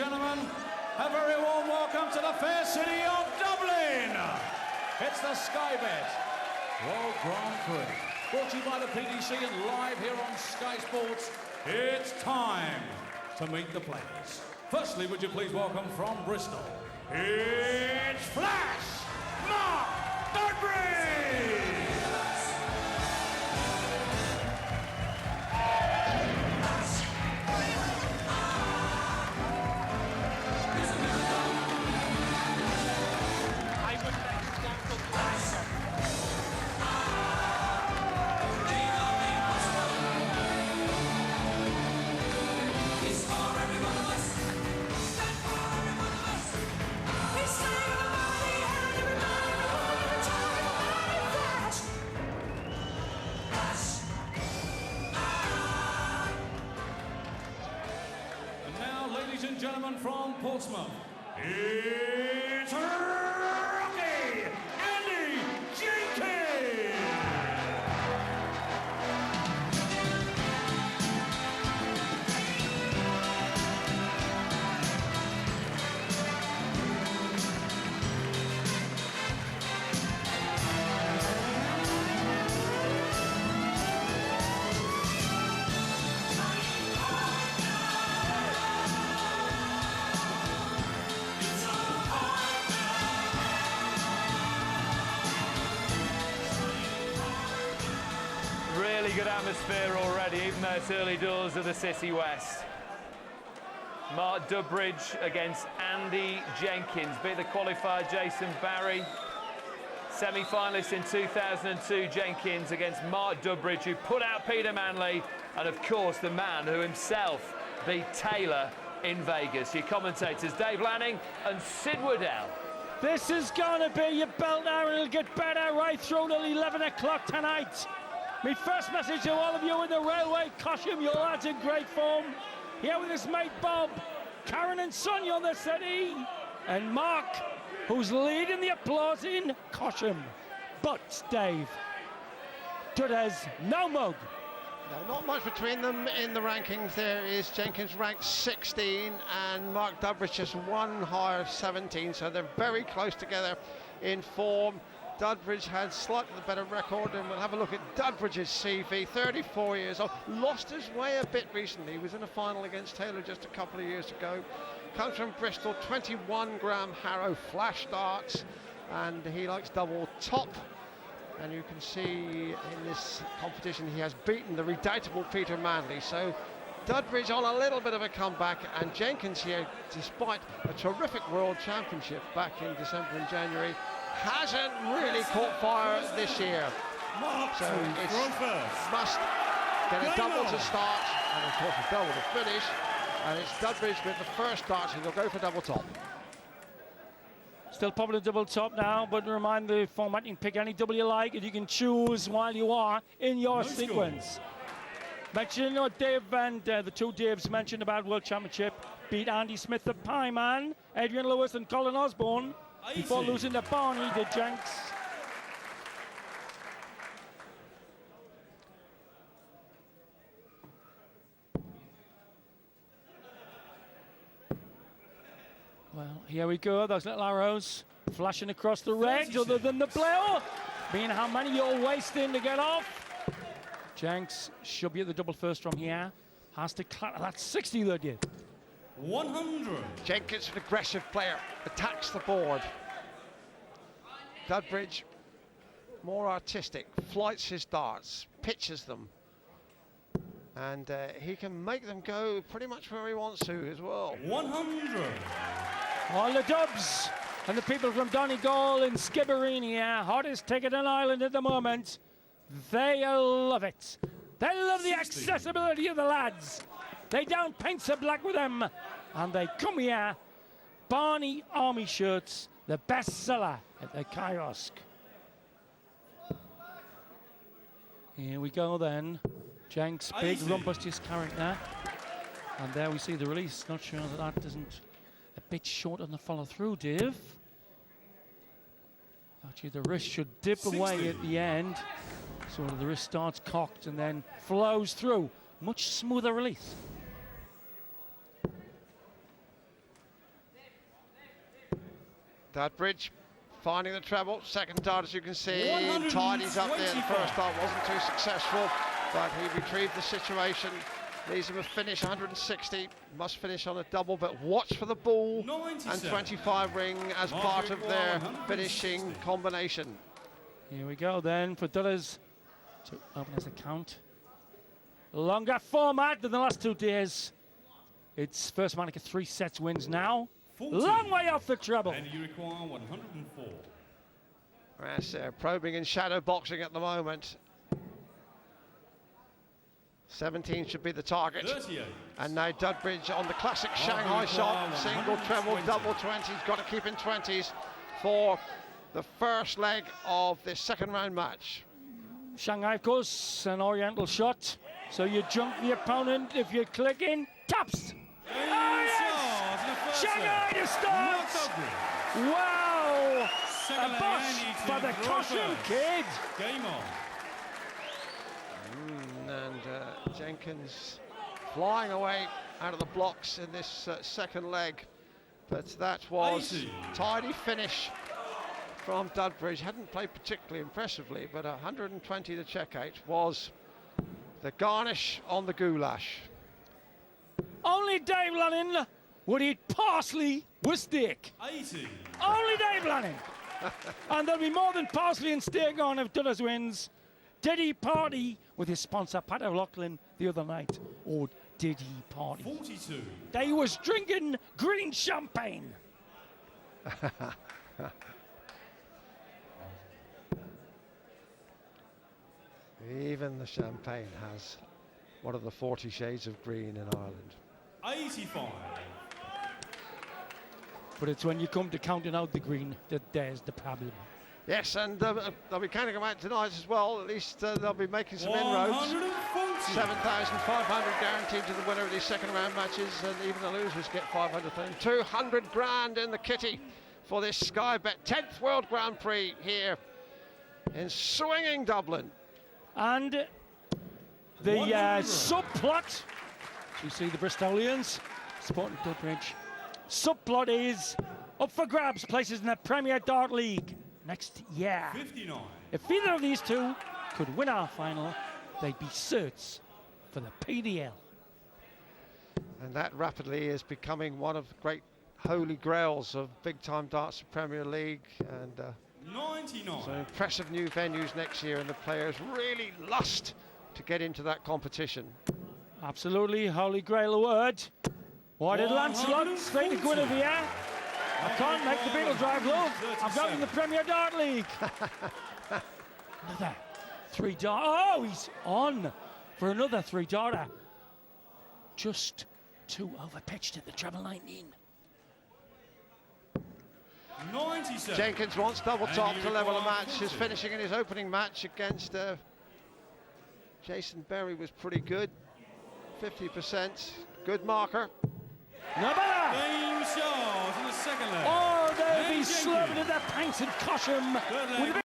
gentlemen, a very warm welcome to the fair city of Dublin. It's the Sky Bet World Grand Prix, brought to you by the PDC and live here on Sky Sports. It's time to meet the players. Firstly, would you please welcome from Bristol, it's Flash Mark Dudbridge. Gentlemen from Portsmouth, it's Rocky Andy Jenkins. Really good atmosphere already, even though it's early doors of the City West. Mark Dudbridge against Andy Jenkins, beat the qualifier Jason Barry. Semi-finalist in 2002, Jenkins against Mark Dudbridge, who put out Peter Manley, and of course the man who himself beat Taylor in Vegas. Your commentators Dave Lanning and Sid Woodell. This is going to be your belt hour, and it'll get better right through till 11 o'clock tonight. My first message to all of you in the railway costume, you lads in great form. Here with his mate Bob, Karen and Sonia on the city, and Mark, who's leading the applause in costume. But, Dave, there's no mug. No, not much between them in the rankings. There is Jenkins ranked 16 and Mark Dudbridge just one higher, 17, so they're very close together in form. Dudbridge had slightly the better record, and we'll have a look at Dudbridge's CV. 34 years old, lost his way a bit recently. He was in a final against Taylor just a couple of years ago. Comes from Bristol, 21 gram Harrow flash darts, and he likes double top. And you can see in this competition he has beaten the redoubtable Peter Manley. So Dudbridge on a little bit of a comeback, and Jenkins here, despite a terrific World Championship back in December and January, hasn't really caught fire this year. So it's must get a double to start, and of course a double to finish. And it's Dudbridge with the first dart, and he'll go for double top. Still probably double top now, but remind the format, you can pick any double you like, and you can choose while you are in your sequence. Mentioning what Dave and the two Daves mentioned about World Championship, beat Andy Smith, the Pie Man, Adrian Lewis and Colin Osborne, before losing to Barney, did Jenks. Well, here we go, those little arrows flashing across the red, other than the blue, being how many you're wasting to get off. Jenks should be at the double first from here. Has to clatter that 60 that did. 100. Jenkins, an aggressive player, attacks the board. Dudbridge, more artistic, flights his darts, pitches them. And he can make them go pretty much where he wants to as well. 100. All the Dubs and the people from Donegal and Skibbereen here, hottest ticket in Ireland at the moment. They love it. They love the accessibility of the lads. They don't paint so black with them. And they come here, Barney Army shirts, the best seller at the kiosk. Here we go then. Jenks, big rumbustious character. And there we see the release. Not sure that that isn't a bit short on the follow through, Dave. Actually, the wrist should dip away at the end. So the wrist starts cocked and then flows through. Much smoother release. Dudbridge finding the treble. Second dart, as you can see, tidies up there. The 125. first dart wasn't too successful, but he retrieved the situation. Leaves him a finish 160. Must finish on a double, but watch for the ball 97. and 25 ring as part of their finishing combination. Here we go then for Dullers to open his account. Longer format than the last 2 days. It's First Monica 3 sets wins now. 40. Long way off the treble. And you require 104. Yes, they're probing in shadow boxing at the moment. 17 should be the target. 38. And now Dudbridge on the classic Shanghai require shot. Single, treble, 120. double 20s. Got to keep in 20s for the first leg of this second round match. Shanghai, of course, an oriental shot. So you jump the opponent if you're clicking. Taps! Shanghai to start! Wow! A bosh for the Cosham kid! Game on. And Jenkins flying away out of the blocks in this second leg. But that was 80. Tidy finish from Dudbridge. Hadn't played particularly impressively, but 120 to check out was the garnish on the goulash. Only Dave Lanning would eat parsley with steak. 80. Only Dave Lanning. And there'll be more than parsley and steak on if Dullers wins. Did he party with his sponsor Pat O'Loughlin the other night? Or did he party? 42. They was drinking green champagne. Even the champagne has one of the 40 shades of green in Ireland. 85. But it's when you come to counting out the green that there's the problem. Yes, and they'll be counting them out tonight as well. At least they'll be making some inroads. 140. 7,500 guaranteed to the winner of these second round matches, and even the losers get 500. 200 grand in the kitty for this Sky Bet 10th World Grand Prix here in swinging Dublin. And the 100. subplot, you see the Bristolians supporting Dudbridge. Subplot is up for grabs, places in the Premier Dart League next year. 59. If either of these two could win our final, they'd be certs for the PDL. And that rapidly is becoming one of the great holy grails of big-time darts Premier League. And 99. some impressive new venues next year, and the players really lust to get into that competition. Absolutely, Holy Grail award. Why did Lancelot say the good of the year? I can't make the Beetle drive, love. I've got in the Premier Dart League. Another 3-dart. Oh, he's on for another 3-darter. Just too overpitched at the treble 19. 97. Jenkins wants double top And to you level a require match. His 40. finishing in his opening match against Jason Berry was pretty good. 50%. Good marker. No better. Game shot in the second leg. Oh, they'll be And slamming Jenkins. at their pints in Cosham. Third leg. With a